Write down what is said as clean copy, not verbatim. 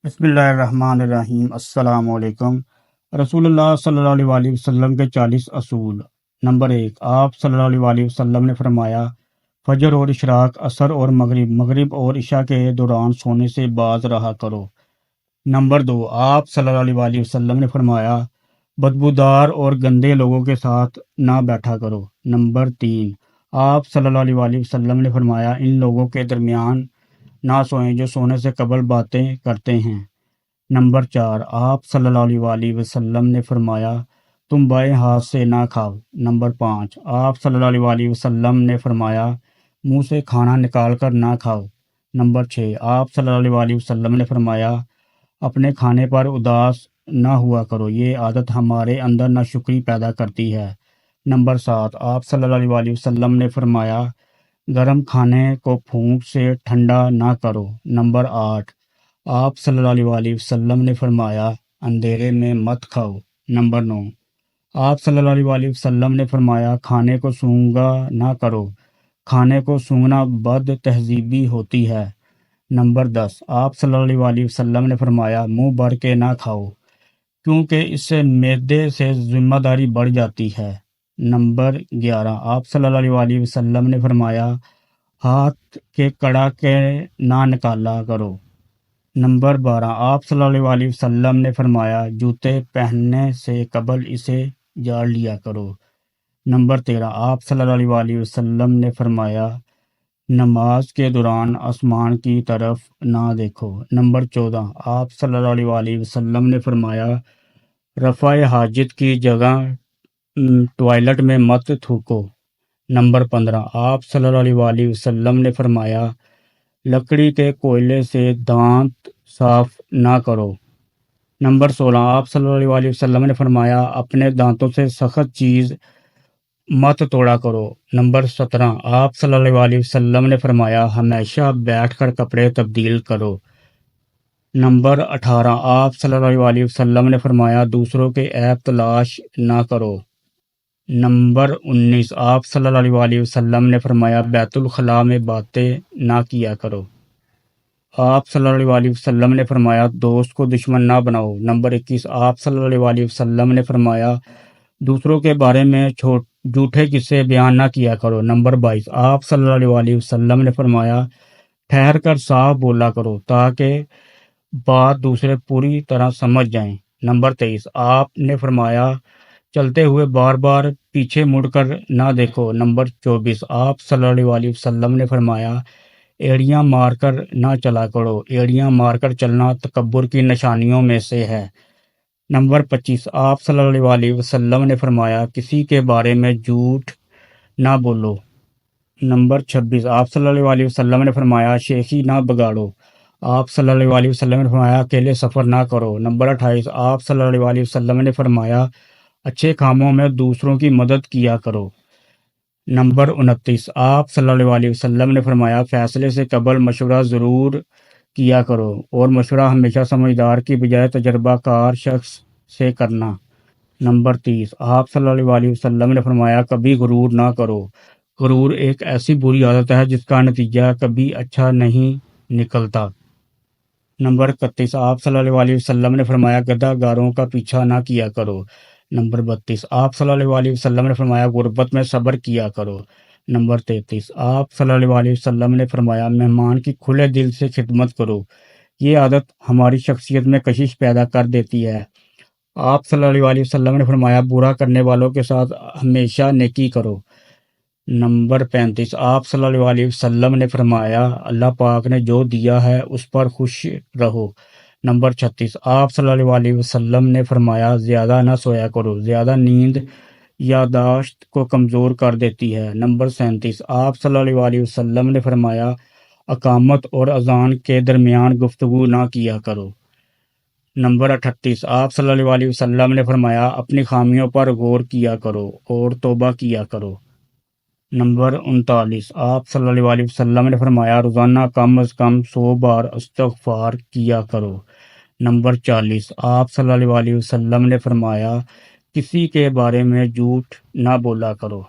بسم اللہ الرحمن الرحیم۔ السلام علیکم۔ رسول اللہ صلی اللہ علیہ وسلم کے 40 اصول۔ نمبر 1، آپ صلی اللہ علیہ وسلم نے فرمایا، فجر اور اشراق، عصر اور مغرب اور عشاء کے دوران سونے سے باز رہا کرو۔ نمبر 2، آپ صلی اللہ علیہ وسلم نے فرمایا، بدبودار اور گندے لوگوں کے ساتھ نہ بیٹھا کرو۔ نمبر 3، آپ صلی اللہ علیہ وسلم نے فرمایا، ان لوگوں کے درمیان نہ سوئیں جو سونے سے قبل باتیں کرتے ہیں۔ نمبر 4، آپ صلی اللہ علیہ وسلم نے فرمایا، تم بائیں ہاتھ سے نہ کھاؤ۔ نمبر 5، آپ صلی اللہ علیہ وسلم نے فرمایا، منہ سے کھانا نکال کر نہ کھاؤ۔ نمبر 6، آپ صلی اللہ علیہ وسلم نے فرمایا، اپنے کھانے پر اداس نہ ہوا کرو، یہ عادت ہمارے اندر ناشکری پیدا کرتی ہے۔ نمبر 7، آپ صلی اللہ علیہ وسلم نے فرمایا، گرم کھانے کو پھونک سے ٹھنڈا نہ کرو۔ نمبر 8، آپ صلی اللہ علیہ وسلم نے فرمایا، اندھیرے میں مت کھاؤ۔ نمبر 9، آپ صلی اللہ علیہ وسلم نے فرمایا، کھانے کو سونگا نہ کرو، کھانے کو سونگنا بد تہذیبی ہوتی ہے۔ نمبر 10، آپ صلی اللہ علیہ وسلم نے فرمایا، منہ بھر کے نہ کھاؤ، کیونکہ اس سے معدے سے ذمہ داری بڑھ جاتی ہے۔ نمبر 11، آپ صلی اللہ علیہ وسلم نے فرمایا، ہاتھ کے کڑا کے نہ نکالا کرو۔ نمبر 12، آپ صلی اللہ علیہ وسلم نے فرمایا، جوتے پہننے سے قبل اسے جاڑ لیا کرو۔ نمبر 13، آپ صلی اللہ علیہ وسلم نے فرمایا، نماز کے دوران آسمان کی طرف نہ دیکھو۔ نمبر 14، آپ صلی اللہ علیہ وسلم نے فرمایا، رفع حاجت کی جگہ ٹوائلٹ میں مت تھوکو۔ نمبر 15، آپ صلی اللہ علیہ وسلم نے فرمایا، لکڑی کے کوئلے سے دانت صاف نہ کرو۔ نمبر 16، آپ صلی اللہ علیہ وسلم نے فرمایا، اپنے دانتوں سے سخت چیز مت توڑا کرو۔ نمبر 17، آپ صلی اللہ علیہ وسلم نے فرمایا، ہمیشہ بیٹھ کر کپڑے تبدیل کرو۔ نمبر 18، آپ صلی اللہ علیہ وسلم نے فرمایا، دوسروں کے عیب تلاش نہ کرو۔ نمبر 19، آپ صلی اللہ علیہ وسلم نے فرمایا، بیت الخلاء میں باتیں نہ کیا کرو۔ آپ صلی اللہ علیہ وسلم نے فرمایا، دوست کو دشمن نہ بناؤ۔ نمبر 21، آپ صلی اللہ علیہ وسلم نے فرمایا، دوسروں کے بارے میں جھوٹے قصے بیان نہ کیا کرو۔ نمبر 22، آپ صلی اللہ علیہ وسلم نے فرمایا، ٹھہر کر صاف بولا کرو تاکہ بات دوسرے پوری طرح سمجھ جائیں۔ نمبر 23، آپ نے فرمایا، چلتے ہوئے بار بار پیچھے مڑ کر نہ دیکھو۔ نمبر 24، آپ صلی اللہ علیہ وسلم نے فرمایا، ایڑیاں مار کر نہ چلا کرو، ایڑیاں مار کر چلنا تکبر کی نشانیوں میں سے ہے۔ نمبر 25، آپ صلی اللہ علیہ وسلم نے فرمایا، کسی کے بارے میں جھوٹ نہ بولو۔ نمبر 26، آپ صلی اللہ علیہ وسلم نے فرمایا، شیخی نہ بگاڑو۔ آپ صلی اللہ علیہ وسلم نے فرمایا، اکیلے سفر نہ کرو۔ نمبر 28، آپ صلی اللہ علیہ وسلم نے فرمایا، اچھے کاموں میں دوسروں کی مدد کیا کرو۔ نمبر 29، آپ صلی اللہ علیہ وسلم نے فرمایا، فیصلے سے قبل مشورہ ضرور کیا کرو، اور مشورہ ہمیشہ سمجھدار کی بجائے تجربہ کار شخص سے کرنا۔ نمبر 30، آپ صلی اللہ علیہ وسلم نے فرمایا، کبھی غرور نہ کرو، غرور ایک ایسی بری عادت ہے جس کا نتیجہ کبھی اچھا نہیں نکلتا۔ نمبر 31، آپ صلی اللہ علیہ وسلم نے فرمایا، گدھا گاروں کا پیچھا نہ کیا کرو۔ نمبر 32، آپ صلی اللہ علیہ وسلم نے فرمایا، غربت میں صبر کیا کرو۔ نمبر 33، آپ صلی اللہ علیہ وسلم نے فرمایا، مہمان کی کھلے دل سے خدمت کرو، یہ عادت ہماری شخصیت میں کشش پیدا کر دیتی ہے۔ آپ صلی اللہ علیہ وسلم نے فرمایا، برا کرنے والوں کے ساتھ ہمیشہ نیکی کرو۔ نمبر 35، آپ صلی اللہ علیہ وسلم نے فرمایا، اللہ پاک نے جو دیا ہے اس پر خوش رہو۔ نمبر 36، آپ صلی اللہ علیہ وسلم نے فرمایا، زیادہ نہ سویا کرو، زیادہ نیند یادداشت کو کمزور کر دیتی ہے۔ نمبر 37، آپ صلی اللہ علیہ وسلم نے فرمایا، اقامت اور اذان کے درمیان گفتگو نہ کیا کرو۔ نمبر 38، آپ صلی اللہ علیہ وسلم نے فرمایا، اپنی خامیوں پر غور کیا کرو اور توبہ کیا کرو۔ نمبر 39، آپ صلی اللہ علیہ وسلم نے فرمایا، روزانہ کم از کم 100 بار استغفار کیا کرو۔ نمبر 40، آپ صلی اللہ علیہ وسلم نے فرمایا، کسی کے بارے میں جھوٹ نہ بولا کرو۔